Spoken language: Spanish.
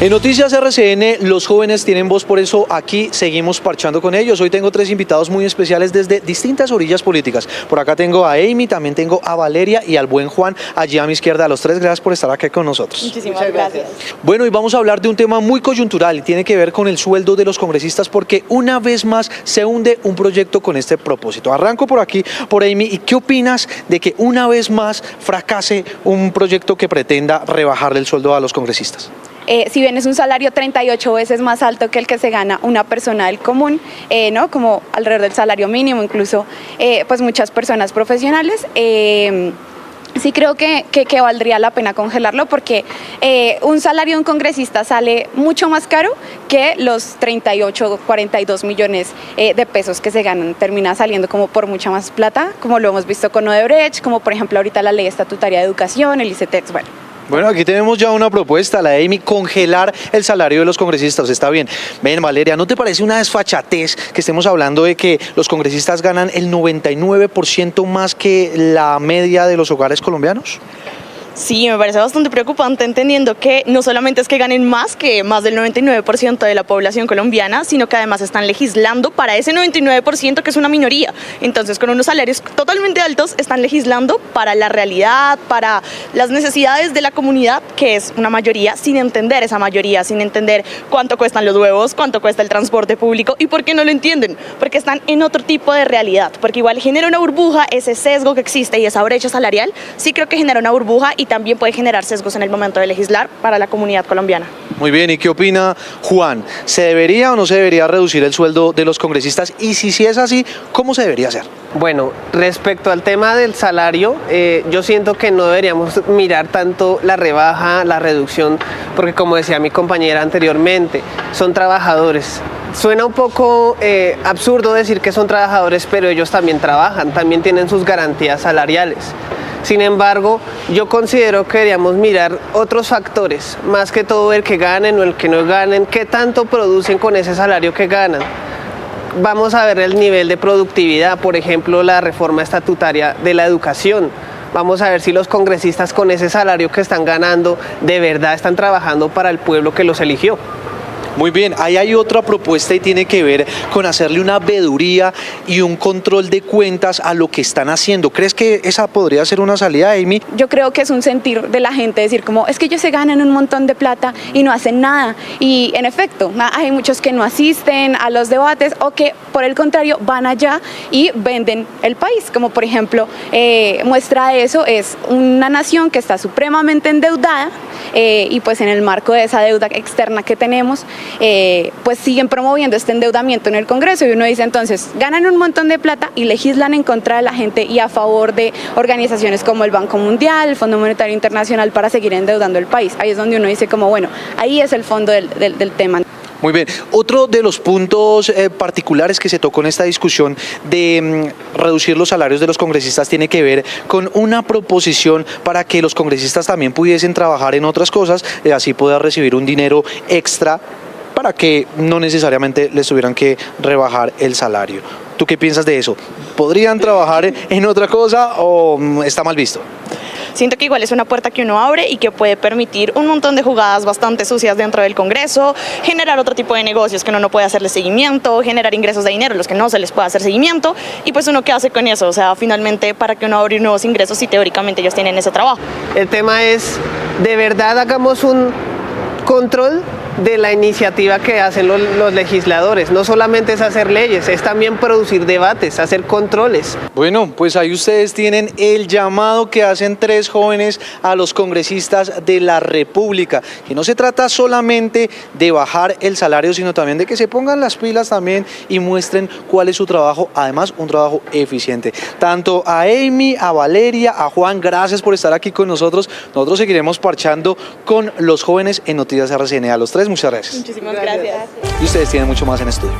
En Noticias RCN, los jóvenes tienen voz, por eso aquí seguimos parchando con ellos. Hoy tengo tres invitados muy especiales desde distintas orillas políticas. Por acá tengo a Amy, también tengo a Valeria y al buen Juan, allí a mi izquierda. A los tres, gracias por estar aquí con nosotros. Muchísimas gracias. Bueno, y vamos a hablar de un tema muy coyuntural y tiene que ver con el sueldo de los congresistas, porque una vez más se hunde un proyecto con este propósito. Arranco por aquí, por Amy. ¿Y qué opinas de que una vez más fracase un proyecto que pretenda rebajarle el sueldo a los congresistas? Si bien es un salario 38 veces más alto que el que se gana una persona del común, ¿no? Como alrededor del salario mínimo, incluso pues muchas personas profesionales, sí creo que valdría la pena congelarlo, porque un salario de un congresista sale mucho más caro que los 38 42 millones de pesos que se ganan. Termina saliendo como por mucha más plata, como lo hemos visto con Odebrecht, como por ejemplo ahorita la ley estatutaria de educación, el ICETEX, Bueno, aquí tenemos ya una propuesta, la de Amy, congelar el salario de los congresistas. Está bien. Ven, Valeria, ¿no te parece una desfachatez que estemos hablando de que los congresistas ganan el 99% más que la media de los hogares colombianos? Sí, me parece bastante preocupante, entendiendo que no solamente es que ganen más que más del 99% de la población colombiana, sino que además están legislando para ese 99% que es una minoría. Entonces, con unos salarios totalmente altos, están legislando para la realidad, para las necesidades de la comunidad, que es una mayoría, sin entender esa mayoría, sin entender cuánto cuestan los huevos, cuánto cuesta el transporte público. ¿Y por qué no lo entienden? Porque están en otro tipo de realidad, porque igual genera una burbuja, ese sesgo que existe y esa brecha salarial, sí creo que genera una burbuja y también puede generar sesgos en el momento de legislar para la comunidad colombiana. Muy bien, ¿y qué opina Juan? ¿Se debería o no se debería reducir el sueldo de los congresistas? Y si es así, ¿cómo se debería hacer? Bueno, respecto al tema del salario, yo siento que no deberíamos mirar tanto la rebaja, la reducción, porque como decía mi compañera anteriormente, son trabajadores. Suena un poco absurdo decir que son trabajadores, pero ellos también trabajan, también tienen sus garantías salariales. Sin embargo, yo considero que deberíamos mirar otros factores, más que todo el que ganen o el que no ganen, qué tanto producen con ese salario que ganan. Vamos a ver el nivel de productividad, por ejemplo, la reforma estatutaria de la educación. Vamos a ver si los congresistas con ese salario que están ganando de verdad están trabajando para el pueblo que los eligió. Muy bien, ahí hay otra propuesta y tiene que ver con hacerle una veeduría y un control de cuentas a lo que están haciendo. ¿Crees que esa podría ser una salida, Amy? Yo creo que es un sentir de la gente decir como, es que ellos se ganan un montón de plata y no hacen nada. Y en efecto, hay muchos que no asisten a los debates o que por el contrario van allá y venden el país. Como por ejemplo, muestra de eso es una nación que está supremamente endeudada, y pues en el marco de esa deuda externa que tenemos, pues siguen promoviendo este endeudamiento en el Congreso, y uno dice entonces, ganan un montón de plata y legislan en contra de la gente y a favor de organizaciones como el Banco Mundial, el Fondo Monetario Internacional, para seguir endeudando el país. Ahí es donde uno dice como, bueno, ahí es el fondo del tema. Muy bien. Otro de los puntos particulares que se tocó en esta discusión de reducir los salarios de los congresistas tiene que ver con una proposición para que los congresistas también pudiesen trabajar en otras cosas, así poder recibir un dinero extra para que no necesariamente les tuvieran que rebajar el salario. ¿Tú qué piensas de eso? ¿Podrían trabajar en otra cosa o está mal visto? Siento que igual es una puerta que uno abre y que puede permitir un montón de jugadas bastante sucias dentro del Congreso, generar otro tipo de negocios que uno no puede hacerle seguimiento, generar ingresos de dinero a los que no se les puede hacer seguimiento, y pues uno qué hace con eso. O sea, finalmente, para que uno abra nuevos ingresos si teóricamente ellos tienen ese trabajo. El tema es, de verdad hagamos un control de la iniciativa que hacen los legisladores. No solamente es hacer leyes, es también producir debates, hacer controles. Bueno, pues ahí ustedes tienen el llamado que hacen tres jóvenes a los congresistas de la República, que no se trata solamente de bajar el salario, sino también de que se pongan las pilas también y muestren cuál es su trabajo, además un trabajo eficiente. Tanto a Amy, a Valeria, a Juan, gracias por estar aquí con nosotros. Nosotros seguiremos parchando con los jóvenes en Noticias RCN. A los tres, muchas gracias. Muchísimas gracias. Y ustedes tienen mucho más en estudio.